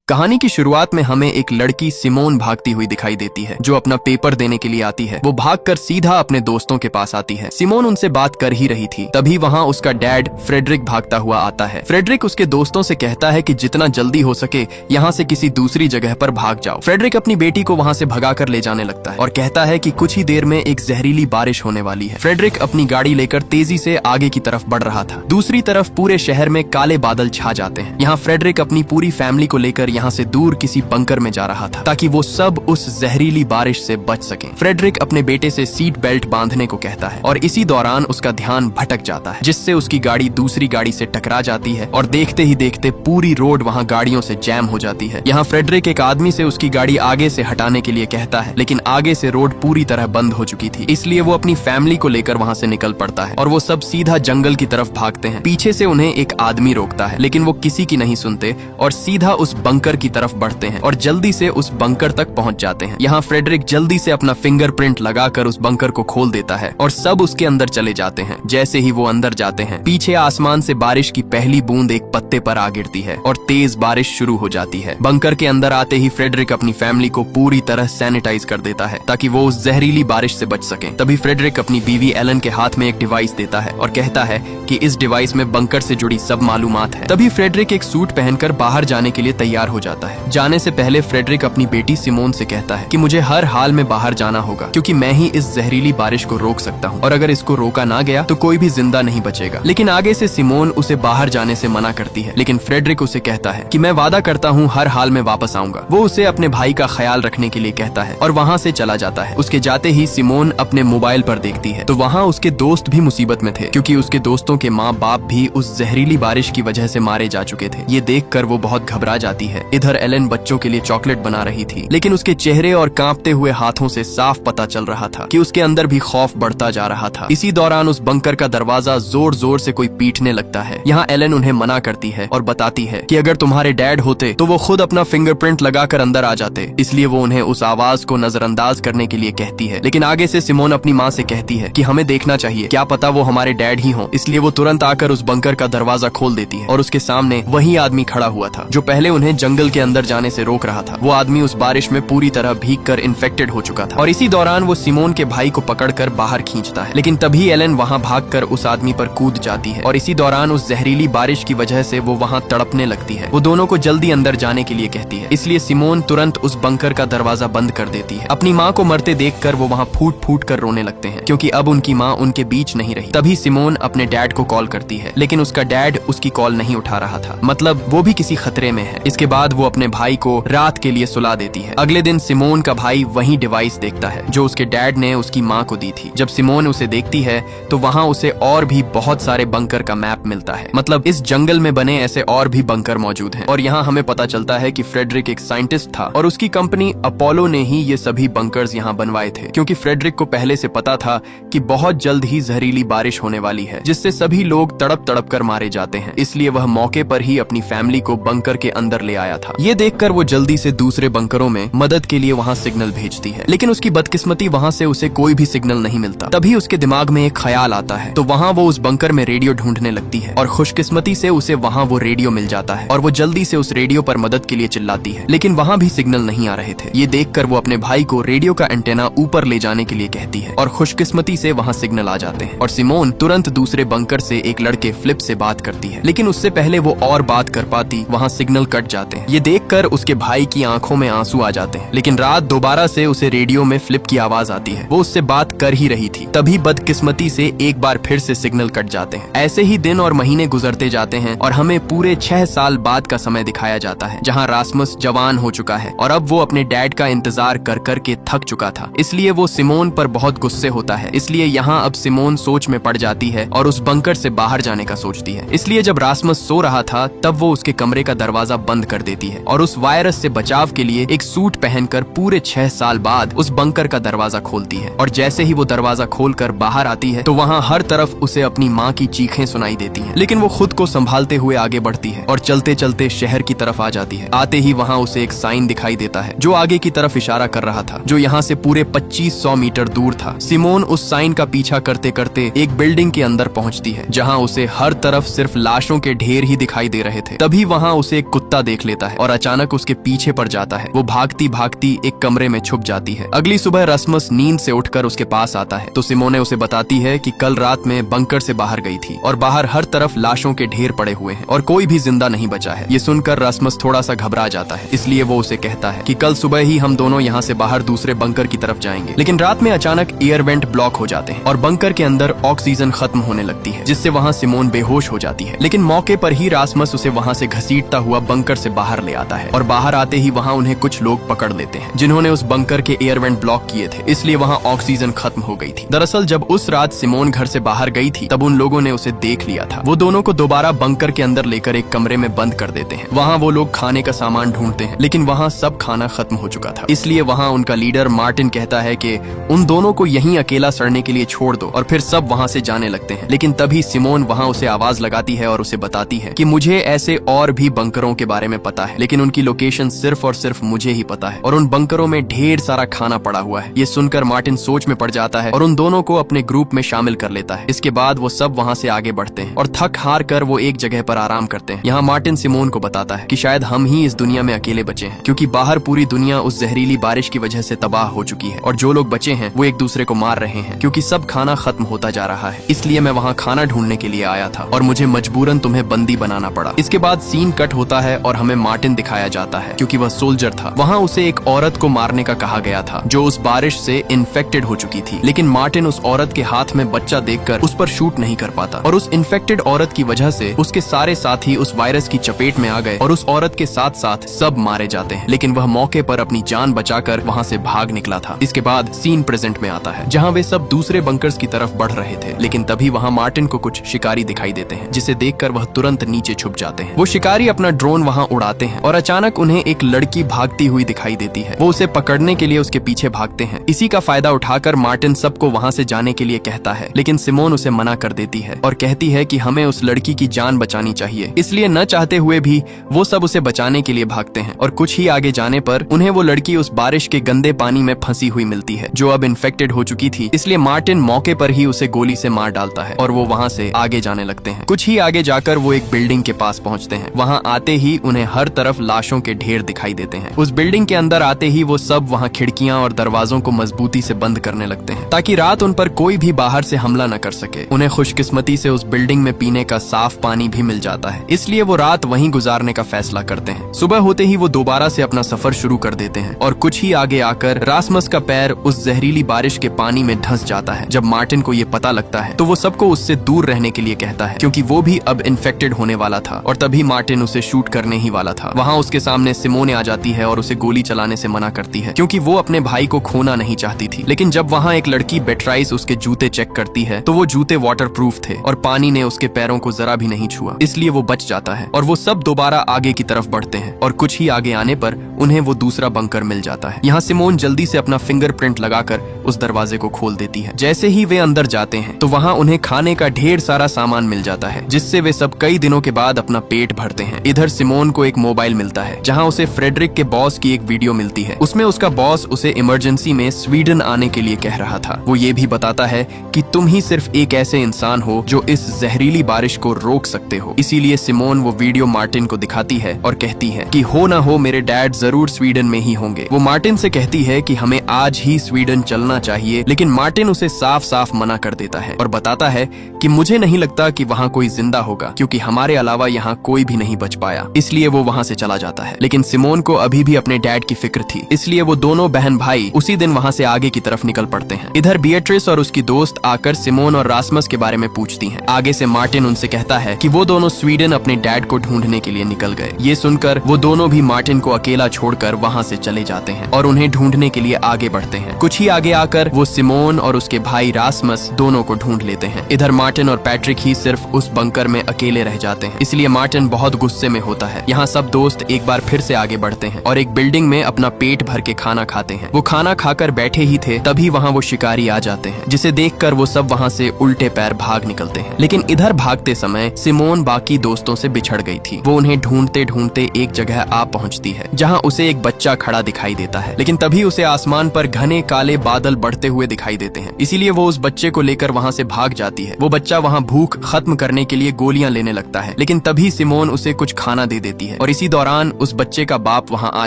कहानी की शुरुआत में हमें एक लड़की सिमोन भागती हुई दिखाई देती है जो अपना पेपर देने के लिए आती है। वो भागकर सीधा अपने दोस्तों के पास आती है। सिमोन उनसे बात कर ही रही थी, तभी वहाँ उसका डैड फ्रेडरिक भागता हुआ आता है। फ्रेडरिक उसके दोस्तों से कहता है कि जितना जल्दी हो सके यहाँ से किसी दूसरी जगह पर भाग जाओ। फ्रेडरिक अपनी बेटी को वहाँ से भगाकर ले जाने लगता है और कहता है कि कुछ ही देर में एक जहरीली बारिश होने वाली है। फ्रेडरिक अपनी गाड़ी लेकर तेजी से आगे की तरफ बढ़ रहा था। दूसरी तरफ पूरे शहर में काले बादल छा जाते हैं। यहाँ फ्रेडरिक अपनी पूरी फैमिली को लेकर यहाँ से दूर किसी बंकर में जा रहा था ताकि वो सब उस जहरीली बारिश से बच सकें। फ्रेडरिक अपने बेटे से सीट बेल्ट बांधने को कहता है और इसी दौरान उसका ध्यान भटक जाता है, जिससे उसकी गाड़ी दूसरी गाड़ी से टकरा जाती है और देखते ही देखते पूरी रोड वहाँ गाड़ियों से जैम हो जाती है। यहाँ फ्रेडरिक एक आदमी से उसकी गाड़ी आगे से हटाने के लिए कहता है, लेकिन आगे से रोड पूरी तरह बंद हो चुकी थी, इसलिए वो अपनी फैमिली को लेकर वहाँ से निकल पड़ता है और वो सब सीधा जंगल की तरफ भागते हैं। पीछे से उन्हें एक आदमी रोकता है, लेकिन वो किसी की नहीं सुनते और सीधा उस बंकर की तरफ बढ़ते हैं और जल्दी से उस बंकर तक पहुंच जाते हैं। यहाँ फ्रेडरिक जल्दी से अपना फिंगरप्रिंट लगाकर उस बंकर को खोल देता है और सब उसके अंदर चले जाते हैं। जैसे ही वो अंदर जाते हैं, पीछे आसमान से बारिश की पहली बूंद एक पत्ते पर आ गिरती है और तेज बारिश शुरू हो जाती है। बंकर के अंदर आते ही फ्रेडरिक अपनी फैमिली को पूरी तरह सैनिटाइज कर देता है ताकि वो उस जहरीली बारिश से बच सके। तभी फ्रेडरिक अपनी बीवी एलन के हाथ में एक डिवाइस देता है और कहता है कि इस डिवाइस में बंकर से जुड़ी सब मालूमात है। तभी फ्रेडरिक एक सूट पहनकर बाहर जाने के लिए तैयार हो जाता है। जाने से पहले फ्रेडरिक अपनी बेटी सिमोन से कहता है कि मुझे हर हाल में बाहर जाना होगा क्योंकि मैं ही इस जहरीली बारिश को रोक सकता हूँ और अगर इसको रोका ना गया तो कोई भी जिंदा नहीं बचेगा। लेकिन आगे से सिमोन उसे बाहर जाने से मना करती है, लेकिन फ्रेडरिक उसे कहता है कि मैं वादा करता हूँ हर हाल में वापस आऊंगा। वो उसे अपने भाई का ख्याल रखने के लिए कहता है और वहाँ से चला जाता है। उसके जाते ही सिमोन अपने मोबाइल पर देखती है तो वहाँ उसके दोस्त भी मुसीबत में थे क्योंकि उसके दोस्तों के माँ बाप भी उस जहरीली बारिश की वजह से मारे जा चुके थे। ये देखकर वो बहुत घबरा जाती है। इधर एलन बच्चों के लिए चॉकलेट बना रही थी, लेकिन उसके चेहरे और कांपते हुए हाथों से साफ पता चल रहा था कि उसके अंदर भी खौफ बढ़ता जा रहा था। इसी दौरान उस बंकर का दरवाजा जोर जोर से कोई पीटने लगता है। यहाँ एलन उन्हें मना करती है और बताती है कि अगर तुम्हारे डैड होते तो वो खुद अपना फिंगरप्रिंट लगाकर अंदर आ जाते, इसलिए वो उन्हें उस आवाज को नजरअंदाज करने के लिए कहती है। लेकिन आगे से सिमोन अपनी माँ से कहती है कि हमें देखना चाहिए, क्या पता वो हमारे डैड ही हों। इसलिए वो तुरंत आकर उस बंकर का दरवाजा खोल देती है और उसके सामने वही आदमी खड़ा हुआ था जो पहले उन्हें जंगल के अंदर जाने से रोक रहा था। वो आदमी उस बारिश में पूरी तरह भीगकर इन्फेक्टेड हो चुका था और इसी दौरान वो सिमोन के भाई को पकड़कर बाहर खींचता है, लेकिन तभी एलन वहाँ भागकर उस आदमी पर कूद जाती है और इसी दौरान उस जहरीली बारिश की वजह से वो वहाँ तड़पने लगती है। वो दोनों को जल्दी अंदर जाने के लिए कहती है, इसलिए सिमोन तुरंत उस बंकर का दरवाजा बंद कर देती है। अपनी माँ को मरते देखकर वो वहाँ फूट फूट कर रोने लगते हैं क्योंकि अब उनकी माँ उनके बीच नहीं रही। तभी सिमोन अपने डैड को कॉल करती है, लेकिन उसका डैड उसकी कॉल नहीं उठा रहा था, मतलब वो भी किसी खतरे में है। इसके बाद वो अपने भाई को रात के लिए सुला देती है। अगले दिन सिमोन का भाई वही डिवाइस देखता है जो उसके डैड ने उसकी माँ को दी थी। जब सिमोन उसे देखती है तो वहाँ उसे और भी बहुत सारे बंकर का मैप मिलता है, मतलब इस जंगल में बने ऐसे और भी बंकर मौजूद हैं। और यहाँ हमें पता चलता है कि फ्रेडरिक एक साइंटिस्ट था और उसकी कंपनी अपोलो ने ही ये सभी बंकर्स यहाँ बनवाए थे, क्योंकि फ्रेडरिक को पहले से पता था कि बहुत जल्द ही जहरीली बारिश होने वाली है जिससे सभी लोग तड़प तड़प कर मारे जाते हैं। इसलिए वह मौके पर ही अपनी फैमिली को बंकर के अंदर ले आया था। ये देखकर वो जल्दी से दूसरे बंकरों में मदद के लिए वहाँ सिग्नल भेजती है, लेकिन उसकी बदकिस्मती वहाँ से उसे कोई भी सिग्नल नहीं मिलता। तभी उसके दिमाग में एक ख्याल आता है, तो वहाँ वो उस बंकर में रेडियो ढूंढने लगती है और खुशकिस्मती से उसे वहाँ वो रेडियो मिल जाता है और वो जल्दी से उस रेडियो पर मदद के लिए चिल्लाती है, लेकिन वहाँ भी सिग्नल नहीं आ रहे थे। ये देखकर वो अपने भाई को रेडियो का एंटेना ऊपर ले जाने के लिए कहती है और खुशकिस्मती से वहाँ सिग्नल आ जाते हैं और सिमोन तुरंत दूसरे बंकर से एक लड़के फ्लिप से बात करती है, लेकिन उससे पहले वो और बात कर पाती वहाँ सिग्नल कट जाते हैं। ये देखकर उसके भाई की आंखों में आंसू आ जाते हैं, लेकिन रात दोबारा से उसे रेडियो में फ्लिप की आवाज आती है। वो उससे बात कर ही रही थी, तभी बदकिस्मती से एक बार फिर से सिग्नल कट जाते हैं। ऐसे ही दिन और महीने गुजरते जाते हैं और हमें पूरे 6 साल बाद का समय दिखाया जाता है, जहाँ रास्मस जवान हो चुका है और अब वो अपने डैड का इंतजार कर कर के थक चुका था। इसलिए वो सिमोन पर बहुत गुस्से होता है। इसलिए यहाँ अब सिमोन सोच में पड़ जाती है और उस बंकर से बाहर जाने का सोचती है। इसलिए जब रास्मस सो रहा था तब वो उसके कमरे का दरवाजा बंद कर देती है और उस वायरस से बचाव के लिए एक सूट पहनकर पूरे 6 साल बाद उस बंकर का दरवाजा खोलती है। और जैसे ही वो दरवाजा खोलकर बाहर आती है तो वहाँ हर तरफ उसे अपनी माँ की चीखें सुनाई देती हैं, लेकिन वो खुद को संभालते हुए आगे बढ़ती है और चलते चलते शहर की तरफ आ जाती है। आते ही वहाँ उसे एक साइन दिखाई देता है जो आगे की तरफ इशारा कर रहा था, जो यहाँ से पूरे 2500 मीटर दूर था। सिमोन उस साइन का पीछा करते करते एक बिल्डिंग के अंदर पहुँचती है जहाँ उसे हर तरफ सिर्फ लाशों के ढेर ही दिखाई दे रहे थे। तभी वहाँ उसे एक कुत्ता देख लेता लेता है और अचानक उसके पीछे पड़ जाता है। वो भागती भागती एक कमरे में छुप जाती है। अगली सुबह रास्मस नींद से उठकर उसके पास आता है तो सिमोने उसे बताती है कि कल रात में बंकर से बाहर गई थी और बाहर हर तरफ लाशों के ढेर पड़े हुए हैं और कोई भी जिंदा नहीं बचा है। ये सुनकर रास्मस थोड़ा सा घबरा जाता है, इसलिए वो उसे कहता है कि कल सुबह ही हम दोनों यहाँ से बाहर दूसरे बंकर की तरफ जाएंगे। लेकिन रात में अचानक एयर वेंट ब्लॉक हो जाते हैं और बंकर के अंदर ऑक्सीजन खत्म होने लगती है, जिससे वहाँ सिमोन बेहोश हो जाती है। लेकिन मौके पर ही रास्मस उसे वहाँ से घसीटता हुआ बंकर से बाहर ले आता है और बाहर आते ही वहाँ उन्हें कुछ लोग पकड़ लेते हैं जिन्होंने उस बंकर के एयर वेंट ब्लॉक किए थे, इसलिए वहाँ ऑक्सीजन खत्म हो गई थी। दरअसल जब उस रात सिमोन घर से बाहर गई थी तब उन लोगों ने उसे देख लिया था। वो दोनों को दोबारा बंकर के अंदर लेकर एक कमरे में बंद कर देते हैं। वहाँ वो लोग खाने का सामान ढूंढते हैं, लेकिन वहाँ सब खाना खत्म हो चुका था। इसलिए वहाँ उनका लीडर मार्टिन कहता है कि उन दोनों को यहीं अकेला सड़ने के लिए छोड़ दो और फिर सब वहाँ से जाने लगते हैं। लेकिन तभी सिमोन वहाँ उसे आवाज लगाती है और उसे बताती है कि मुझे ऐसे और भी बंकरों के बारे में पता है, लेकिन उनकी लोकेशन सिर्फ और सिर्फ मुझे ही पता है और उन बंकरों में ढेर सारा खाना पड़ा हुआ है। ये सुनकर मार्टिन सोच में पड़ जाता है और उन दोनों को अपने ग्रुप में शामिल कर लेता है। इसके बाद वो सब वहाँ से आगे बढ़ते हैं और थक हार कर वो एक जगह पर आराम करते हैं। यहाँ मार्टिन सिमोन को बताता है कि शायद हम ही इस दुनिया में अकेले बचे हैं, क्योंकि बाहर पूरी दुनिया उस जहरीली बारिश की वजह से तबाह हो चुकी है और जो लोग बचे हैं वो एक दूसरे को मार रहे हैं क्योंकि सब खाना खत्म होता जा रहा है। इसलिए मैं वहाँ खाना ढूंढने के लिए आया था और मुझे मजबूरन तुम्हें बंदी बनाना पड़ा। इसके बाद सीन कट होता है और हमें मार्टिन दिखाया जाता है क्योंकि वह सोल्जर था। वहाँ उसे एक औरत को मारने का कहा गया था जो उस बारिश से इन्फेक्टेड हो चुकी थी, लेकिन मार्टिन उस औरत के हाथ में बच्चा देखकर उस पर शूट नहीं कर पाता और उस इन्फेक्टेड औरत की वजह से उसके सारे साथी उस वायरस की चपेट में आ गए और उस औरत के साथ साथ सब मारे जाते हैं। लेकिन वह मौके पर अपनी जान बचाकर वहाँ से भाग निकला था। इसके बाद सीन प्रेजेंट में आता है जहाँ वे सब दूसरे बंकर्स की तरफ बढ़ रहे थे, लेकिन तभी वहाँ मार्टिन को कुछ शिकारी दिखाई देते हैं जिसे देखकर वह तुरंत नीचे छुप जाते हैं। वो शिकारी अपना ड्रोन वहाँ उड़ाते हैं और अचानक उन्हें एक लड़की भागती हुई दिखाई देती है। वो उसे पकड़ने के लिए उसके पीछे भागते हैं। इसी का फायदा उठाकर मार्टिन सबको वहाँ से जाने के लिए कहता है, लेकिन सिमोन उसे मना कर देती है और कहती है कि हमें उस लड़की की जान बचानी चाहिए। इसलिए न चाहते हुए भी वो सब उसे बचाने के लिए भागते हैं और कुछ ही आगे जाने पर उन्हें वो लड़की उस बारिश के गंदे पानी में फंसी हुई मिलती है जो अब इन्फेक्टेड हो चुकी थी। इसलिए मार्टिन मौके पर ही उसे गोली से मार डालता है और वो वहाँ से आगे जाने लगते हैं। कुछ ही आगे जाकर वो एक बिल्डिंग के पास पहुँचते हैं। वहाँ आते ही उन्हें हर तरफ लाशों के ढेर दिखाई देते हैं। उस बिल्डिंग के अंदर आते ही वो सब वहाँ खिड़कियां और दरवाजों को मजबूती से बंद करने लगते हैं ताकि रात उन पर कोई भी बाहर से हमला न कर सके। उन्हें खुशकिस्मती से उस बिल्डिंग में पीने का साफ पानी भी मिल जाता है, इसलिए वो रात वहीं गुजारने का फैसला करते हैं। सुबह होते ही वो दोबारा से अपना सफर शुरू कर देते हैं और कुछ ही आगे आकर रास्मस का पैर उस जहरीली बारिश के पानी में धंस जाता है। जब मार्टिन को ये पता लगता है तो वो सबको उससे दूर रहने के लिए कहता है क्योंकि वो भी अब इन्फेक्टेड होने वाला था और तभी मार्टिन उसे शूट करने ही वाला था। वहाँ उसके सामने सिमोने आ जाती है और उसे गोली चलाने से मना करती है क्योंकि वो अपने भाई को खोना नहीं चाहती थी। लेकिन जब वहाँ एक लड़की बेट्राइस उसके जूते चेक करती है तो वो जूते वाटरप्रूफ थे और पानी ने उसके पैरों को जरा भी नहीं छुआ, इसलिए वो बच जाता है और वो सब दोबारा आगे की तरफ बढ़ते हैं और कुछ ही आगे आने पर उन्हें वो दूसरा बंकर मिल जाता है। यहाँ सिमोन जल्दी से अपना फिंगरप्रिंट लगाकर उस दरवाजे को खोल देती है। जैसे ही वे अंदर जाते हैं तो वहाँ उन्हें खाने का ढेर सारा सामान मिल जाता है जिससे वे सब कई दिनों के बाद अपना पेट भरते हैं। इधर सिमोन को एक मोबाइल मिलता है जहाँ उसे फ्रेडरिक के बॉस की एक वीडियो मिलती है। उसमें उसका बॉस उसे इमरजेंसी में स्वीडन आने के लिए कह रहा था। वो ये भी बताता है कि तुम ही सिर्फ एक ऐसे इंसान हो जो इस जहरीली बारिश को रोक सकते हो। इसीलिए सिमोन वो वीडियो मार्टिन को दिखाती है और कहती है कि हो ना हो मेरे डैड जरूर स्वीडन में ही होंगे। वो मार्टिन से कहती है कि हमें आज ही स्वीडन चलना चाहिए, लेकिन मार्टिन उसे साफ साफ मना कर देता है और बताता है कि मुझे नहीं लगता कि वहाँ कोई जिंदा होगा क्योंकि हमारे अलावा यहाँ कोई भी नहीं बच पाया। इसलिए वो वहाँ से चला जाता है। लेकिन सिमोन को अभी भी अपने डैड की फिक्र थी, इसलिए वो दोनों बहन भाई उसी दिन वहाँ से आगे की तरफ निकल पड़ते हैं। इधर बिएट्रिस और उसकी दोस्त आकर सिमोन और रास्मस के बारे में पूछती हैं। आगे से मार्टिन उनसे कहता है कि वो दोनों स्वीडन अपने डैड को ढूंढने के लिए निकल गए। ये सुनकर वो दोनों भी मार्टिन को अकेला छोड़कर वहाँ से चले जाते हैं और उन्हें ढूंढने के लिए आगे बढ़ते हैं। कुछ ही आगे आकर वो सिमोन और उसके भाई रास्मस दोनों को ढूंढ लेते हैं। इधर मार्टिन और पैट्रिक ही सिर्फ उस बंकर में अकेले रह जाते हैं, इसलिए मार्टिन बहुत गुस्से में होता है। यहाँ सब दोस्त एक बार फिर से आगे बढ़ते हैं और एक बिल्डिंग में अपना पेट भर के खाना खाते हैं। वो खाना खाकर बैठे ही थे तभी वहाँ वो शिकारी आ जाते हैं, जिसे देखकर वो सब वहाँ से उल्टे पैर भाग निकलते हैं। लेकिन इधर भागते समय सिमोन बाकी दोस्तों से बिछड़ गई थी। वो उन्हें ढूंढते ढूंढते एक जगह आ पहुँचती है जहाँ उसे एक बच्चा खड़ा दिखाई देता है। लेकिन तभी उसे आसमान पर घने काले बादल बढ़ते हुए दिखाई देते हैं, इसीलिए वो उस बच्चे को लेकर वहाँ से भाग जाती है। वो बच्चा वहाँ भूख खत्म करने के लिए गोलियां लेने लगता है, लेकिन तभी सिमोन उसे कुछ खाना दे देती है और इसी दौरान उस बच्चे का बाप वहाँ आ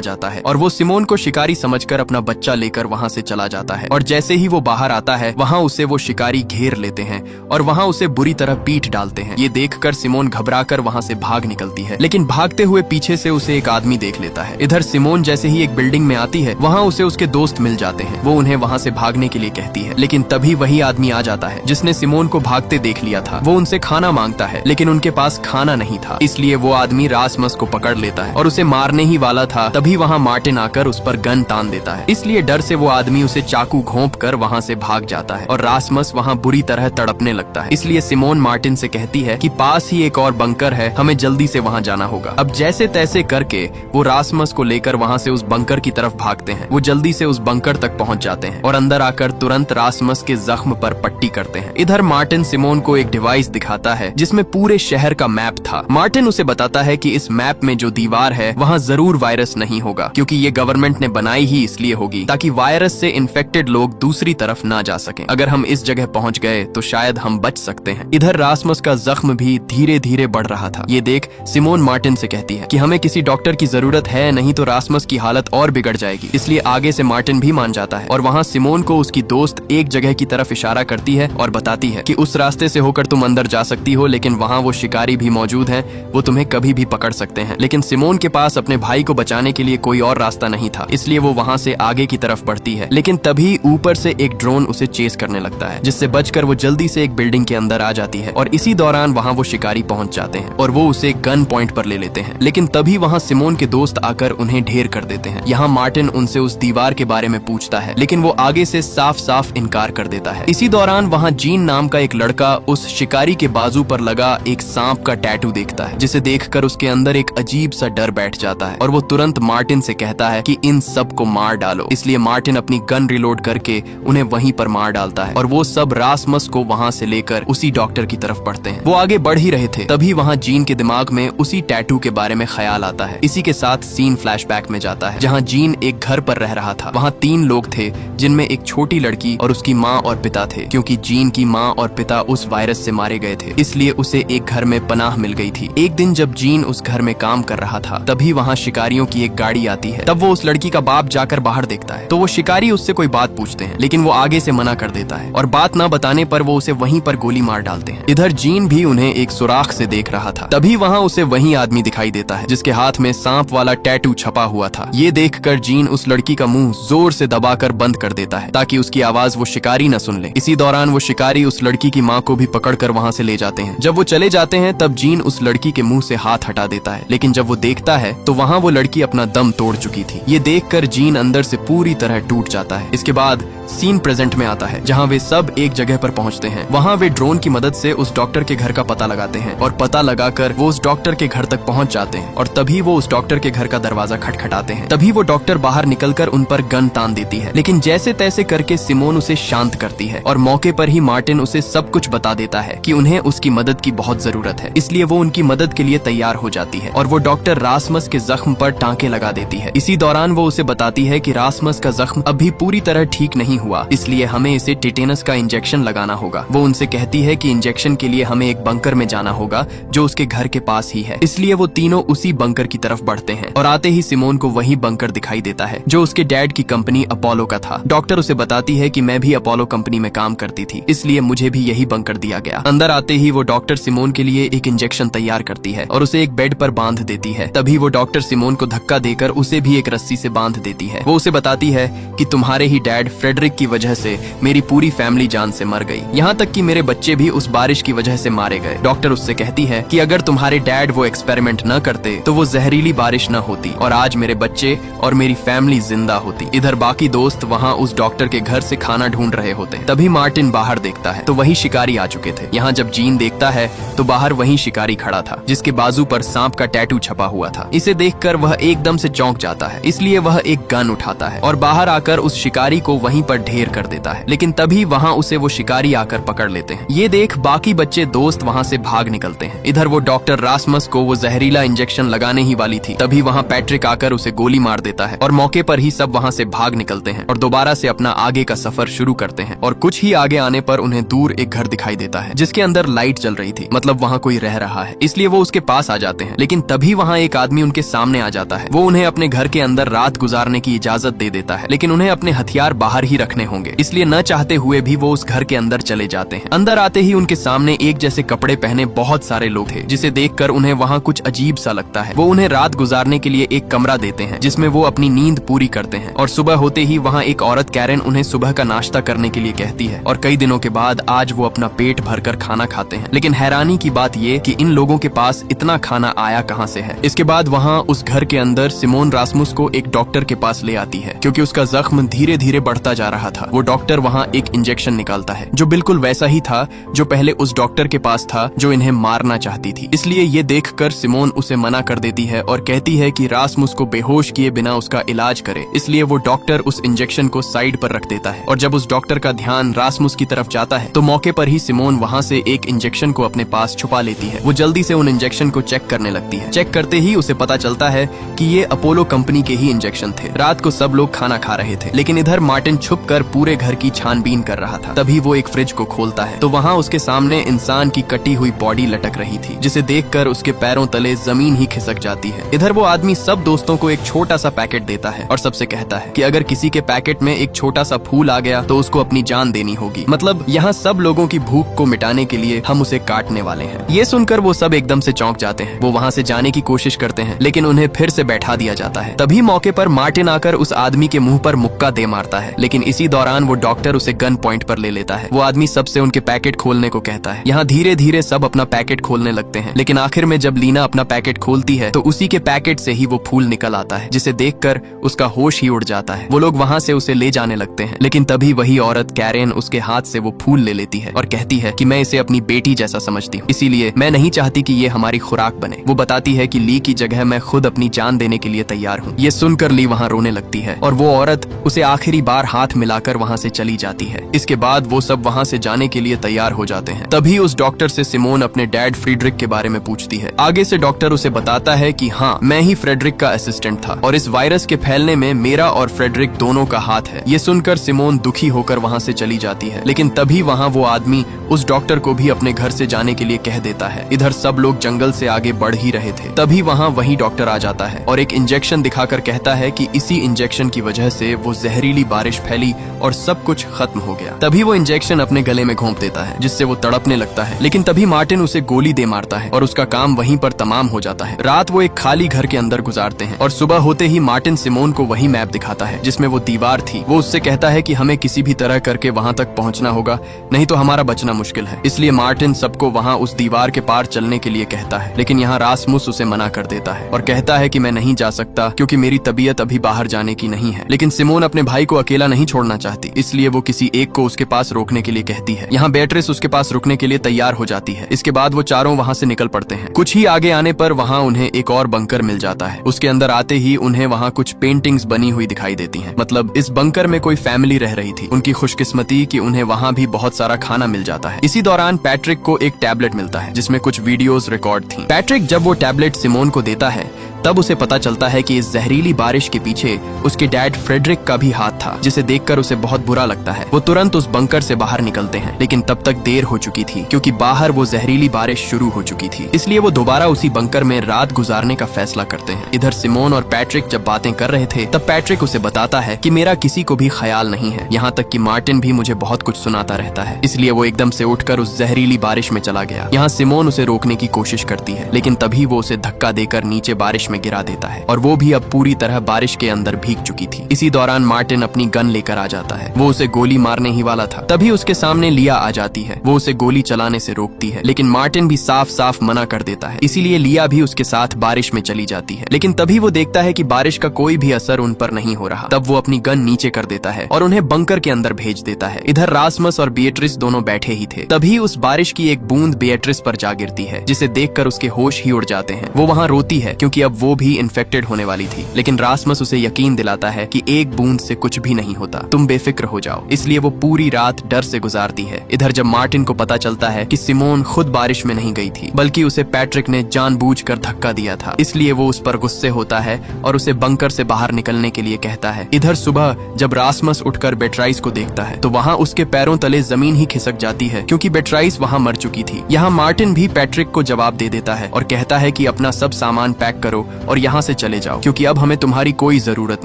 जाता है और वो सिमोन को शिकारी समझकर अपना बच्चा लेकर वहाँ से चला जाता है। और जैसे ही वो बाहर आता है वहाँ उसे वो शिकारी घेर लेते हैं और वहाँ उसे बुरी तरह पीट डालते हैं। ये देखकर सिमोन घबराकर वहाँ से भाग निकलती है, लेकिन भागते हुए पीछे से उसे एक आदमी देख लेता है। इधर सिमोन जैसे ही एक बिल्डिंग में आती है वहाँ उसे उसके दोस्त मिल जाते हैं। वो उन्हें वहाँ से भागने के लिए कहती है, लेकिन तभी वही आदमी आ जाता है जिसने सिमोन को भागते देख लिया था। वो उनसे खाना मांगता है, लेकिन उनके पास खाना नहीं था, इसलिए वो आदमी रासमस को पकड़ लेता है और उसे मारने ही वाला था। तभी वहाँ मार्टिन आकर उस पर गन तान देता है, इसलिए डर से वो आदमी उसे चाकू घोंप कर वहाँ से भाग जाता है और रासमस वहाँ बुरी तरह तड़पने लगता है। इसलिए सिमोन मार्टिन से कहती है कि पास ही एक और बंकर है, हमें जल्दी से वहाँ जाना होगा। अब जैसे तैसे करके वो रासमस को लेकर वहाँ से उस बंकर की तरफ भागते हैं। वो जल्दी से उस बंकर तक पहुँच जाते हैं और अंदर आकर तुरंत रासमस के जख्म पर पट्टी करते हैं। इधर मार्टिन सिमोन को एक डिवाइस दिखाता है जिसमें पूरे शहर का मैप था। मार्टिन उसे बताता है कि इस मैप में जो दीवार है वहाँ जरूर वायरस नहीं होगा, क्योंकि ये गवर्नमेंट ने बनाई ही इसलिए होगी ताकि वायरस से इन्फेक्टेड लोग दूसरी तरफ ना जा सकें। अगर हम इस जगह पहुँच गए तो शायद हम बच सकते हैं। इधर रासमस का जख्म भी धीरे धीरे बढ़ रहा था। ये देख सिमोन मार्टिन से कहती है कि हमें किसी डॉक्टर की जरूरत है, नहीं तो रासमस की हालत और बिगड़ जाएगी। इसलिए आगे से मार्टिन भी मान जाता है और वहाँ सिमोन को उसकी दोस्त एक जगह की तरफ इशारा करती है और बताती है कि उस रास्ते से होकर तुम अंदर जा सकती हो, लेकिन वहाँ वो शिकारी भी मौजूद हैं, वो तुम्हें कभी भी पकड़ सकते हैं। लेकिन सिमोन के पास अपने भाई को बचाने के लिए कोई और रास्ता नहीं था, इसलिए वो वहाँ से आगे की तरफ बढ़ती है। लेकिन तभी ऊपर से एक ड्रोन उसे चेस करने लगता है, जिससे बचकर वो जल्दी से एक बिल्डिंग के अंदर आ जाती है और इसी दौरान वहाँ वो शिकारी पहुंच जाते हैं और वो उसे गन पॉइंट पर ले लेते हैं। लेकिन तभी वहाँ सिमोन के दोस्त आकर उन्हें ढेर कर देते हैं। यहाँ मार्टिन उनसे उस दीवार के बारे में पूछता है, लेकिन वो आगे से साफ साफ इनकार कर देता है। इसी दौरान वहाँ जीन नाम का एक लड़का उस शिकारी के बाजू पर लगा एक सांप का टैटू देखता है, जिसे देखकर उसके अंदर एक अजीब सा डर बैठ जाता है और वो तुरंत मार्टिन से कहता है कि इन सब को मार डालो। इसलिए मार्टिन अपनी गन रिलोड करके उन्हें वहीं पर मार डालता है और वो सब रासमस को वहाँ से लेकर उसी डॉक्टर की तरफ बढ़ते हैं। वो आगे बढ़ ही रहे थे, तभी वहाँ जीन के दिमाग में उसी टैटू के बारे में ख्याल आता है। इसी के साथ सीन फ्लैशबैक में जाता है, जहाँ जीन एक घर पर रह रहा था। वहाँ 3 लोग थे, जिनमें एक छोटी लड़की और उसकी माँ और पिता थे। क्योंकि जीन की माँ और पिता उस वायरस से मारे गए थे, इसलिए उसे एक घर में पनाह मिल गई थी। एक दिन जब जीन उस घर में काम कर रहा था, तभी वहाँ शिकारियों की एक गाड़ी आती है। तब वो उस लड़की का बाप जाकर बाहर देखता है, तो वो शिकारी उससे कोई बात पूछते हैं, लेकिन वो आगे से मना कर देता है और बात न बताने पर वो उसे वहीं पर गोली मार डालते हैं। इधर जीन भी उन्हें एक सुराख से देख रहा था। तभी वहाँ उसे वही आदमी दिखाई देता है जिसके हाथ में सांप वाला टैटू छपा हुआ था। ये देखकर जीन उस लड़की का मुंह जोर से दबाकर बंद कर देता है ताकि उसकी आवाज वो शिकारी न सुन ले। इसी दौरान वो शिकारी उस लड़की की माँ को भी पकड़कर वहाँ से ले जाते हैं। जब वो चले जाते हैं तब जीन उस लड़की के मुंह से हाथ हटा देता है, लेकिन जब वो देखता है तो वहाँ वो लड़की अपना दम तोड़ चुकी थी। ये देखकर जीन अंदर से पूरी तरह टूट जाता है। इसके बाद सीन प्रेजेंट में आता है, जहाँ वे सब एक जगह पर पहुँचते हैं। वहाँ वे ड्रोन की मदद से उस डॉक्टर के घर का पता लगाते हैं और पता लगाकर वो उस डॉक्टर के घर तक पहुँच जाते हैं और तभी वो उस डॉक्टर के घर का दरवाजा खटखटाते हैं। तभी वो डॉक्टर बाहर निकलकर उन पर गन तान देती है, लेकिन जैसे तैसे करके सिमोन उसे शांत करती है और मौके पर ही मार्टिन उसे सब कुछ बता देता है कि उन्हें उसकी मदद की बहुत जरूरत है। इसलिए वो उनकी मदद के लिए तैयार हो जाती है और वो डॉक्टर रासमस के जख्म पर टांके लगा देती है। इसी दौरान वो उसे बताती है कि रासमस का जख्म अभी पूरी तरह ठीक नहीं हुआ, इसलिए हमें इसे टिटेनस का इंजेक्शन लगाना होगा। वो उनसे कहती है कि इंजेक्शन के लिए हमें एक बंकर में जाना होगा जो उसके घर के पास ही है। इसलिए वो तीनों उसी बंकर की तरफ बढ़ते हैं और आते ही सिमोन को वही बंकर दिखाई देता है जो उसके डैड की कंपनी अपोलो का था। डॉक्टर उसे बताती है कि मैं भी अपोलो कंपनी में काम करती थी, इसलिए मुझे भी यही बंकर दिया गया। अंदर आते ही वो डॉक्टर सिमोन के लिए एक इंजेक्शन तैयार करती है और उसे एक बेड पर बांध देती है। तभी वो डॉक्टर सिमोन को धक्का देकर उसे भी एक रस्सी से बांध देती है। वो उसे बताती है कि तुम्हारे ही डैड फ्रेडरिक की वजह से मेरी पूरी फैमिली जान से मर गई, यहाँ तक कि मेरे बच्चे भी उस बारिश की वजह से मारे गए। डॉक्टर उससे कहती है कि अगर तुम्हारे डैड वो एक्सपेरिमेंट न करते तो वो जहरीली बारिश न होती और आज मेरे बच्चे और मेरी फैमिली जिंदा होती। इधर बाकी दोस्त वहाँ उस डॉक्टर के घर से खाना ढूंढ रहे होते। तभी मार्टिन बाहर देखता है तो वही शिकारी आ चुके थे। यहाँ जब जीन देखता है तो बाहर वही शिकारी खड़ा था जिसके बाजू पर सांप का टैटू छपा हुआ था। इसे देखकर वह एकदम से चौंक जाता है, इसलिए वह एक गन उठाता है और बाहर आकर उस शिकारी को वहीं पर ढेर कर देता है। लेकिन तभी वहाँ उसे वो शिकारी आकर पकड़ लेते हैं। ये देख बाकी बच्चे दोस्त वहाँ से भाग निकलते हैं। इधर वो डॉक्टर रासमस को वो जहरीला इंजेक्शन लगाने ही वाली थी, तभी वहाँ पैट्रिक आकर उसे गोली मार देता है और मौके पर ही सब वहाँ से भाग निकलते हैं और दोबारा से अपना आगे का सफर शुरू करते हैं। और कुछ ही आगे आने पर उन्हें दूर एक घर दिखाई देता है जिसके अंदर लाइट जल रही थी, मतलब वहाँ कोई रह रहा है, इसलिए वो उसके पास आ जाते हैं। लेकिन तभी तभी वहाँ एक आदमी उनके सामने आ जाता है। वो उन्हें अपने घर के अंदर रात गुजारने की इजाजत दे देता है, लेकिन उन्हें अपने हथियार बाहर ही रखने होंगे, इसलिए न चाहते हुए भी वो उस घर के अंदर चले जाते हैं। अंदर आते ही उनके सामने एक जैसे कपड़े पहने बहुत सारे लोग थे, जिसे देखकर उन्हें वहाँ कुछ अजीब सा लगता है। वो उन्हें रात गुजारने के लिए एक कमरा देते हैं, जिसमें वो अपनी नींद पूरी करते हैं। और सुबह होते ही वहाँ एक औरत कैरेन उन्हें सुबह का नाश्ता करने के लिए कहती है, और कई दिनों के बाद आज वो अपना पेट भरकर खाना खाते हैं। लेकिन हैरानी की बात ये कि इन लोगों के पास इतना खाना आया कहाँ से है। इसके बाद वहाँ उस घर के अंदर सिमोन रासमुस को एक डॉक्टर के पास ले आती है, क्योंकि उसका जख्म धीरे धीरे बढ़ता जा रहा था। वो डॉक्टर वहाँ एक इंजेक्शन निकालता है, जो बिल्कुल वैसा ही था जो पहले उस डॉक्टर के पास था जो इन्हें मारना चाहती थी। इसलिए ये देखकर सिमोन उसे मना कर देती है और कहती है कि रासमुस को बेहोश किए बिना उसका इलाज करे। इसलिए वो डॉक्टर उस इंजेक्शन को साइड पर रख देता है, और जब उस डॉक्टर का ध्यान रासमुस की तरफ जाता है तो मौके पर ही सिमोन वहाँ से एक इंजेक्शन को अपने पास छुपा लेती है। वो जल्दी से उन इंजेक्शन को चेक करने लगती है। चेक करते ही उसे पता चलता है कि ये अपोलो कंपनी के ही इंजेक्शन थे। रात को सब लोग खाना खा रहे थे, लेकिन इधर मार्टिन छुपकर पूरे घर की छानबीन कर रहा था। तभी वो एक फ्रिज को खोलता है तो वहाँ उसके सामने इंसान की कटी हुई बॉडी लटक रही थी, जिसे देखकर उसके पैरों तले जमीन ही खिसक जाती है। इधर वो आदमी सब दोस्तों को एक छोटा सा पैकेट देता है और सबसे कहता है कि अगर किसी के पैकेट में एक छोटा सा फूल आ गया तो उसको अपनी जान देनी होगी। मतलब यहाँ सब लोगों की भूख को मिटाने के लिए हम उसे काटने वाले हैं। ये सुनकर वो सब एकदम से चौंक जाते हैं। वो वहाँ से जाने की कोशिश करते हैं, लेकिन उन्हें फिर से बैठा दिया जाता है। तभी मौके पर मार्टिन आकर उस आदमी के मुंह पर मुक्का दे मारता है, लेकिन इसी दौरान वो डॉक्टर उसे गन पॉइंट पर ले लेता है। वो आदमी सबसे उनके पैकेट खोलने को कहता है। यहाँ धीरे धीरे सब अपना पैकेट खोलने लगते हैं, लेकिन आखिर में जब लीना अपना पैकेट खोलती है तो उसी के पैकेट से ही वो फूल निकल आता है, जिसे देखकर उसका होश ही उड़ जाता है। वो लोग वहाँ से उसे ले जाने लगते हैं, लेकिन तभी वही औरत कैरेन उसके हाथ से वो फूल ले लेती है और कहती है कि मैं इसे अपनी बेटी जैसा समझती हूँ, इसीलिए मैं नहीं चाहती कि ये हमारी खुराक बने। वो बताती है कि ली की जगह मैं खुद अपनी जान देने के लिए तैयार हूँ। ये सुनकर ली वहाँ रोने लगती है और वो औरत उसे आखिरी बार हाथ मिलाकर वहाँ से चली जाती है। इसके बाद वो सब वहाँ से जाने के लिए तैयार हो जाते हैं। तभी उस डॉक्टर से सिमोन अपने डैड फ्रेडरिक के बारे में पूछती है। आगे से डॉक्टर उसे बताता है कि हाँ, मैं ही फ्रेडरिक का असिस्टेंट था और इस वायरस के फैलने में मेरा और फ्रेडरिक दोनों का हाथ है। ये सुनकर सिमोन दुखी होकर वहाँ से चली जाती है, लेकिन तभी वहाँ वो आदमी उस डॉक्टर को भी अपने घर से जाने के लिए कह देता है। इधर सब लोग जंगल से आगे बढ़ ही रहे थे। तभी वहाँ वही डॉक्टर आ जाता है और एक इंजेक्शन दिखाकर कहता है कि इसी इंजेक्शन की वजह से वो जहरीली बारिश फैली और सब कुछ खत्म हो गया। तभी वो इंजेक्शन अपने गले में घोंप देता है, जिससे वो तड़पने लगता है, लेकिन तभी मार्टिन उसे गोली दे मारता है और उसका काम वहीं पर तमाम हो जाता है। रात वो एक खाली घर के अंदर गुजारते हैं और सुबह होते ही मार्टिन सिमोन को वही मैप दिखाता है जिसमें वो दीवार थी। वो उससे कहता है कि हमें किसी भी तरह करके वहां तक पहुंचना होगा, नहीं तो हमारा बचना मुश्किल है। इसलिए मार्टिन सबको वहां उस दीवार के पार चलने के लिए कहता है, लेकिन यहाँ रासमुस उसे मना कर देता है और कहता है कि मैं नहीं जा सकता क्योंकि मेरी तबीयत अभी बाहर जाने की नहीं है। लेकिन सिमोन अपने भाई को अकेला नहीं छोड़ना चाहती, इसलिए वो किसी एक को उसके पास रोकने के लिए कहती है। यहाँ बेट्रिस उसके पास रुकने के लिए तैयार हो जाती है। इसके बाद वो चारों वहाँ से निकल पड़ते हैं। कुछ ही आगे आने पर वहाँ उन्हें एक और बंकर मिल जाता है। उसके अंदर आते ही उन्हें वहाँ कुछ पेंटिंग्स बनी हुई दिखाई देती हैं। मतलब इस बंकर में कोई फैमिली रह रही थी। उनकी खुशकिस्मती कि उन्हें वहाँ भी बहुत सारा खाना मिल जाता है। इसी दौरान पैट्रिक को एक टैबलेट मिलता है जिसमें कुछ वीडियोस रिकॉर्ड थी। पैट्रिक जब वो टैबलेट सिमोन को देता है तब उसे पता चलता है कि इस जहरीली बारिश के पीछे उसके डैड फ्रेडरिक का भी हाथ था, जिसे देखकर उसे बहुत बुरा लगता है। वो तुरंत उस बंकर से बाहर निकलते हैं, लेकिन तब तक देर हो चुकी थी क्योंकि बाहर वो जहरीली बारिश शुरू हो चुकी थी। इसलिए वो दोबारा उसी बंकर में रात गुजारने का फैसला करते हैं। इधर सिमोन और पैट्रिक जब बातें कर रहे थे तब पैट्रिक उसे बताता है कि मेरा किसी को भी ख्याल नहीं है, यहाँ तक कि मार्टिन भी मुझे बहुत कुछ सुनाता रहता है। इसलिए वो एकदम से उठकर उस जहरीली बारिश में चला गया। यहाँ सिमोन उसे रोकने की कोशिश करती है, लेकिन तभी वो उसे धक्का देकर नीचे बारिश में गिरा देता है और वो भी अब पूरी तरह बारिश के अंदर भीग चुकी थी। इसी दौरान मार्टिन अपनी गन लेकर आ जाता है। वो उसे गोली मारने ही वाला था, तभी उसके सामने लिया आ जाती है। वो उसे गोली चलाने से रोकती है, लेकिन मार्टिन भी साफ साफ मना कर देता है। इसीलिए लिया भी उसके साथ बारिश में चली जाती है, लेकिन तभी वो देखता है कि बारिश का कोई भी असर उन पर नहीं हो रहा। तब वो अपनी गन नीचे कर देता है और उन्हें बंकर के अंदर भेज देता है। इधर रासमस और बिएट्रिस दोनों बैठे ही थे। तभी उस बारिश की एक बूंद बिएट्रिस पर जा गिरती है, जिसे देखकर उसके होश ही उड़ जाते हैं। वो वहाँ रोती है क्योंकि अब वो भी इन्फेक्टेड होने वाली थी। लेकिन रासमस उसे यकीन दिलाता है कि एक बूंद से कुछ भी नहीं होता, तुम बेफिक्र हो जाओ। इसलिए वो पूरी रात डर से गुजारती है। इधर जब मार्टिन को पता चलता है कि सिमोन खुद बारिश में नहीं गई थी, बल्कि उसे पैट्रिक ने जानबूझकर धक्का दिया था, इसलिए वो उस पर गुस्से होता है और उसे बंकर से बाहर निकलने के लिए कहता है। इधर सुबह जब रासमस उठकर बेट्राइस को देखता है तो वहाँ उसके पैरों तले जमीन ही खिसक जाती है, क्योंकि बेट्राइस वहाँ मर चुकी थी। यहाँ मार्टिन भी पैट्रिक को जवाब दे देता है और कहता है कि अपना सब सामान पैक करो और यहाँ से चले जाओ, क्योंकि अब हमें तुम्हारी कोई जरूरत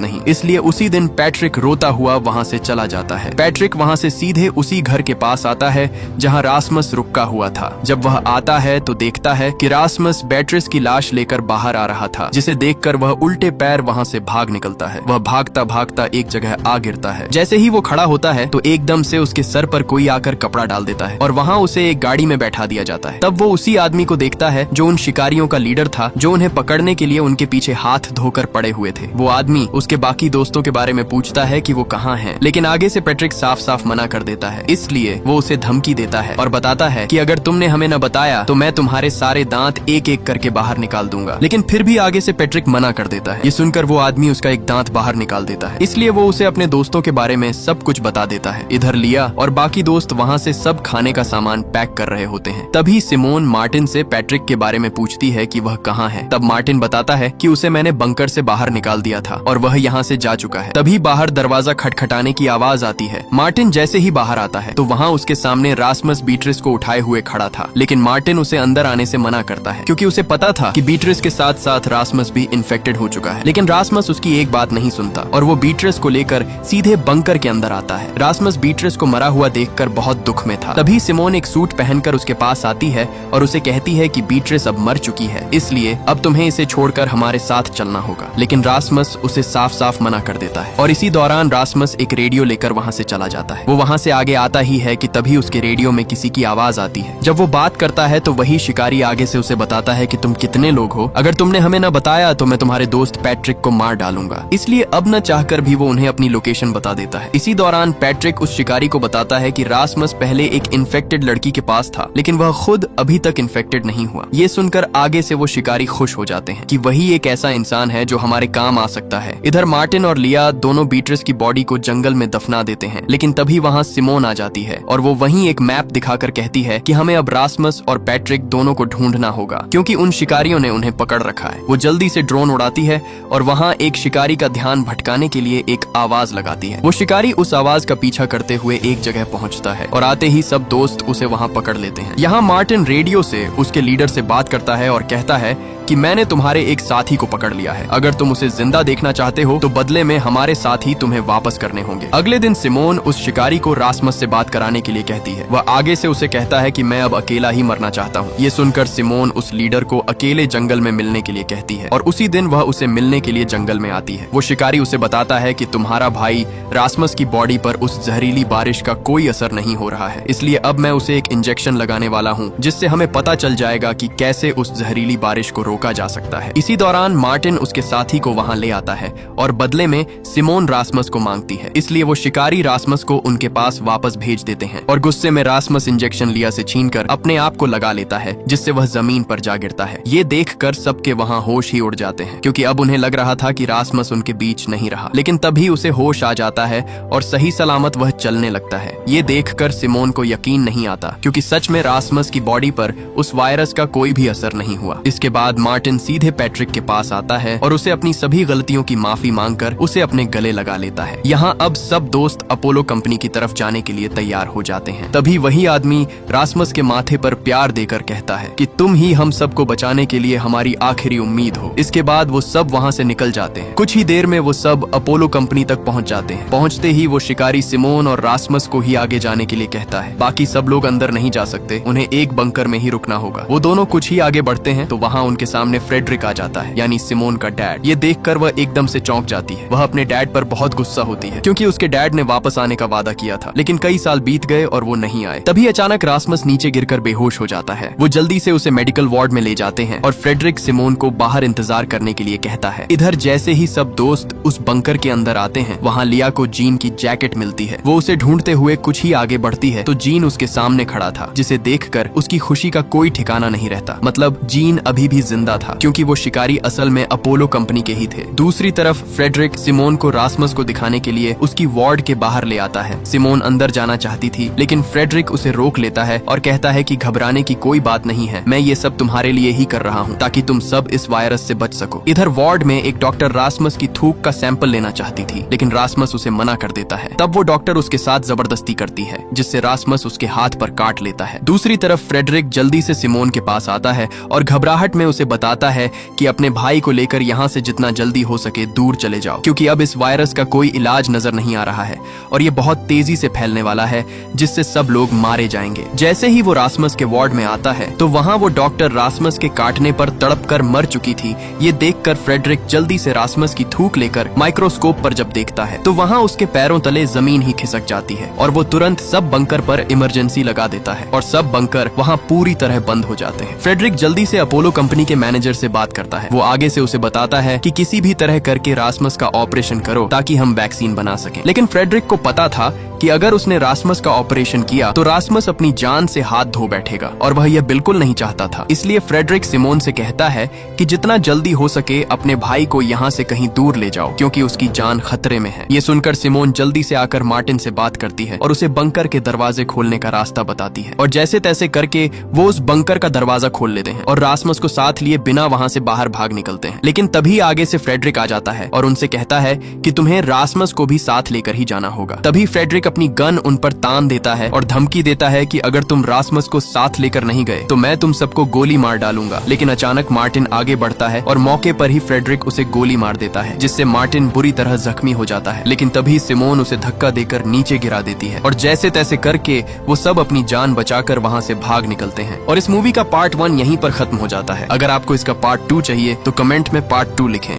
नहीं। इसलिए उसी दिन पैट्रिक रोता हुआ वहाँ से चला जाता है। पैट्रिक वहाँ से सीधे उसी घर के पास आता है जहाँ रासमस रुका हुआ था। जब वह आता है तो देखता है कि रासमस बेट्रिस की लाश लेकर बाहर आ रहा था, जिसे देखकर वह उल्टे पैर वहाँ से भाग निकलता है। वह भागता भागता एक जगह आ गिरता है। जैसे ही वो खड़ा होता है तो एकदम से उसके सर पर कोई आकर कपड़ा डाल देता है और वहाँ उसे एक गाड़ी में बैठा दिया जाता है। तब वो उसी आदमी को देखता है जो उन शिकारियों का लीडर था, जो उन्हें पकड़ने के लिए उनके पीछे हाथ धोकर पड़े हुए थे। वो आदमी उसके बाकी दोस्तों के बारे में पूछता है कि वो कहाँ हैं, लेकिन आगे से पैट्रिक साफ साफ मना कर देता है। इसलिए वो उसे धमकी देता है और बताता है कि अगर तुमने हमें न बताया तो मैं तुम्हारे सारे दांत एक एक करके बाहर निकाल दूंगा। लेकिन फिर भी आगे से पैट्रिक मना कर देता है। ये सुनकर वो आदमी उसका एक दांत बाहर निकाल देता है। इसलिए वो उसे अपने दोस्तों के बारे में सब कुछ बता देता है। इधर लिया और बाकी दोस्त वहाँ से सब खाने का सामान पैक कर रहे होते हैं। तभी सिमोन मार्टिन से पैट्रिक के बारे में पूछती है कि वह कहाँ है। तब मार्टिन बताता है कि उसे मैंने बंकर से बाहर निकाल दिया था और वह यहाँ से जा चुका है। तभी बाहर दरवाजा खटखटाने की आवाज आती है। मार्टिन जैसे ही बाहर आता है तो वहाँ उसके सामने रासमस बीट्रिस को उठाए हुए खड़ा था, लेकिन मार्टिन उसे अंदर आने से मना करता है, क्योंकि उसे पता था कि बीट्रिस के साथ साथ रासमस भी इन्फेक्टेड हो चुका है। लेकिन रासमस उसकी एक बात नहीं सुनता और वो बीट्रिस को लेकर सीधे बंकर के अंदर आता है। रासमस बीट्रिस को मरा हुआ देखकर बहुत दुख में था। तभी सिमोन एक सूट पहनकर उसके पास आती है और उसे कहती है कि बीट्रिस अब मर चुकी है, इसलिए अब तुम्हें इसे छोड़कर हमारे साथ चलना होगा। लेकिन रासमस उसे साफ साफ मना कर देता है और इसी दौरान रासमस एक रेडियो लेकर वहाँ से चला जाता है। वो वहाँ से आगे आता ही है कि तभी उसके रेडियो में किसी की आवाज आती है। जब वो बात करता है तो वही शिकारी आगे से उसे बताता है कि तुम कितने लोग हो, अगर तुमने हमें न बताया तो मैं तुम्हारे दोस्त पैट्रिक को मार डालूंगा। इसलिए अब न चाहकर भी वो उन्हें अपनी लोकेशन बता देता है। इसी दौरान पैट्रिक उस शिकारी को बताता है कि रासमस पहले एक इन्फेक्टेड लड़की के पास था, लेकिन वह खुद अभी तक इन्फेक्टेड नहीं हुआ। ये सुनकर आगे से वो शिकारी खुश हो जाते हैं कि वही एक ऐसा इंसान है जो हमारे काम आ सकता है। इधर मार्टिन और लिया दोनों बीट्रिस की बॉडी को जंगल में दफना देते हैं, लेकिन तभी वहाँ सिमोन आ जाती है और वो वहीं एक मैप दिखाकर कहती है कि हमें अब रासमस और पैट्रिक दोनों को ढूंढना होगा, क्योंकि उन शिकारियों ने उन्हें पकड़ रखा है। वो जल्दी से ड्रोन उड़ाती है और वहाँ एक शिकारी का ध्यान भटकाने के लिए एक आवाज लगाती है। वो शिकारी उस आवाज का पीछा करते हुए एक जगह पहुँचता है और आते ही सब दोस्त उसे वहाँ पकड़ लेते हैं। यहाँ मार्टिन रेडियो से उसके लीडर से बात करता है और कहता है कि मैंने तुम्हारे एक साथी को पकड़ लिया है, अगर तुम उसे जिंदा देखना चाहते हो तो बदले में हमारे साथी तुम्हें वापस करने होंगे। अगले दिन सिमोन उस शिकारी को रासमस से बात कराने के लिए कहती है। वह आगे से उसे कहता है कि मैं अब अकेला ही मरना चाहता हूँ। ये सुनकर सिमोन उस लीडर को अकेले जंगल में मिलने के लिए कहती है और उसी दिन वह उसे मिलने के लिए जंगल में आती है। वो शिकारी उसे बताता है कि तुम्हारा भाई रासमस की बॉडी पर उस जहरीली बारिश का कोई असर नहीं हो रहा है, इसलिए अब मैं उसे एक इंजेक्शन लगाने वाला हूँ, जिससे हमें पता चल जाएगा कि कैसे उस जहरीली बारिश को रोका जा सकता है। इसी दौरान मार्टिन उसके साथी को वहां ले आता है और बदले में सिमोन रासमस को मांगती है, इसलिए वो शिकारी रासमस को उनके पास वापस भेज देते हैं और गुस्से में रासमस इंजेक्शन लिया से छीनकर अपने आप को लगा लेता है, जिससे वह जमीन पर जा गिरता है। ये देखकर सबके वहां होश ही उड़ जाते हैं, क्योंकि अब उन्हें लग रहा था कि रासमस उनके बीच नहीं रहा। लेकिन तभी उसे होश आ जाता है और सही सलामत वह चलने लगता है। ये देखकर सिमोन को यकीन नहीं आता, क्योंकि सच में रासमस की बॉडी पर उस वायरस का कोई भी असर नहीं हुआ। इसके बाद मार्टिन सीधे पैट्रिक के पास आता है और उसे अपनी सभी गलतियों की माफी मांगकर उसे अपने गले लगा लेता है। यहाँ अब सब दोस्त अपोलो कंपनी की तरफ जाने के लिए तैयार हो जाते हैं। तभी वही आदमी रासमस के माथे पर प्यार देकर कहता है कि तुम ही हम सबको बचाने के लिए हमारी आखिरी उम्मीद हो। इसके बाद वो सब वहाँ से निकल जाते हैं। कुछ ही देर में वो सब अपोलो कंपनी तक पहुँच जाते हैं। पहुँचते ही वो शिकारी सिमोन और रासमस को ही आगे जाने के लिए कहता है। बाकी सब लोग अंदर नहीं जा सकते, उन्हें एक बंकर में ही रुकना होगा। वो दोनों कुछ ही आगे बढ़ते हैं तो वहाँ उनके सामने फ्रेडरिक आ जाता है, यानी सिमोन का डैड। ये देखकर वह एकदम से चौंक जाती है। वह अपने डैड पर बहुत गुस्सा होती है, क्योंकि उसके डैड ने वापस आने का वादा किया था, लेकिन कई साल बीत गए और वो नहीं आए। तभी अचानक रासमस नीचे गिरकर बेहोश हो जाता है। वो जल्दी से उसे मेडिकल वार्ड में ले जाते हैं और फ्रेडरिक सिमोन को बाहर इंतजार करने के लिए कहता है। इधर जैसे ही सब दोस्त उस बंकर के अंदर आते हैं, वहाँ लिया को जीन की जैकेट मिलती है। वो उसे ढूंढते हुए कुछ ही आगे बढ़ती है तो जीन उसके सामने खड़ा था, जिसे देखकर उसकी खुशी का कोई ठिकाना नहीं रहता। मतलब जीन अभी भी जिंदा गंदा था क्योंकि वो शिकारी असल में अपोलो कंपनी के ही थे। दूसरी तरफ फ्रेडरिक सिमोन को रासमस को दिखाने के लिए उसकी वार्ड के बाहर ले आता है। सिमोन अंदर जाना चाहती थी लेकिन फ्रेडरिक उसे रोक लेता है और कहता है कि घबराने की कोई बात नहीं है, मैं ये सब तुम्हारे लिए ही कर रहा हूँ ताकि तुम सब इस वायरस से बच सको। इधर वार्ड में एक डॉक्टर रासमस की थूक का सैंपल लेना चाहती थी लेकिन रासमस उसे मना कर देता है। तब वो डॉक्टर उसके साथ जबरदस्ती करती है जिससे रासमस उसके हाथ पर काट लेता है। दूसरी तरफ फ्रेडरिक जल्दी से सिमोन के पास आता है और घबराहट में उसे बताता है कि अपने भाई को लेकर यहाँ से जितना जल्दी हो सके दूर चले जाओ क्योंकि अब इस वायरस का कोई इलाज नजर नहीं आ रहा है और ये बहुत तेजी से फैलने वाला है जिससे सब लोग मारे जाएंगे। जैसे ही वो रासमस के वार्ड में आता है तो वहाँ वो डॉक्टर रासमस के काटने पर तड़प कर मर चुकी थी। ये देखकर फ्रेडरिक जल्दी से रासमस की थूक लेकर माइक्रोस्कोप पर जब देखता है तो वहाँ उसके पैरों तले जमीन ही खिसक जाती है और वो तुरंत सब बंकर पर इमरजेंसी लगा देता है और सब बंकर वहाँ पूरी तरह बंद हो जाते हैं। फ्रेडरिक जल्दी से अपोलो कंपनी के मैनेजर से बात करता है। वो आगे से उसे बताता है कि किसी भी तरह करके रासमस का ऑपरेशन करो ताकि हम वैक्सीन बना सकें। लेकिन फ्रेडरिक को पता था कि अगर उसने रासमस का ऑपरेशन किया तो रासमस अपनी जान से हाथ धो बैठेगा और वह यह बिल्कुल नहीं चाहता था। इसलिए फ्रेडरिक सिमोन से कहता है कि जितना जल्दी हो सके अपने भाई को यहाँ से कहीं दूर ले जाओ क्योंकि उसकी जान खतरे में है। ये सुनकर सिमोन जल्दी से आकर मार्टिन से बात करती है और उसे बंकर के दरवाजे खोलने का रास्ता बताती है और जैसे तैसे करके वो उस बंकर का दरवाजा खोल लेते हैं और रासमस को साथ लिए बिना वहाँ से बाहर भाग निकलते हैं। लेकिन तभी आगे से फ्रेडरिक आ जाता है और उनसे कहता है कि तुम्हें रासमस को भी साथ लेकर ही जाना होगा। तभी फ्रेडरिक अपनी गन उन पर तान देता है और धमकी देता है कि अगर तुम रासमस को साथ लेकर नहीं गए तो मैं तुम सबको गोली मार डालूंगा। लेकिन अचानक मार्टिन आगे बढ़ता है और मौके पर ही फ्रेडरिक उसे गोली मार देता है जिससे मार्टिन बुरी तरह जख्मी हो जाता है। लेकिन तभी सिमोन उसे धक्का देकर नीचे गिरा देती है और जैसे तैसे करके वो सब अपनी जान बचाकर वहाँ से भाग निकलते हैं। और इस मूवी का पार्ट 1 यहीं पर खत्म हो जाता है। अगर आपको इसका पार्ट 2 चाहिए तो कमेंट में पार्ट 2 लिखें।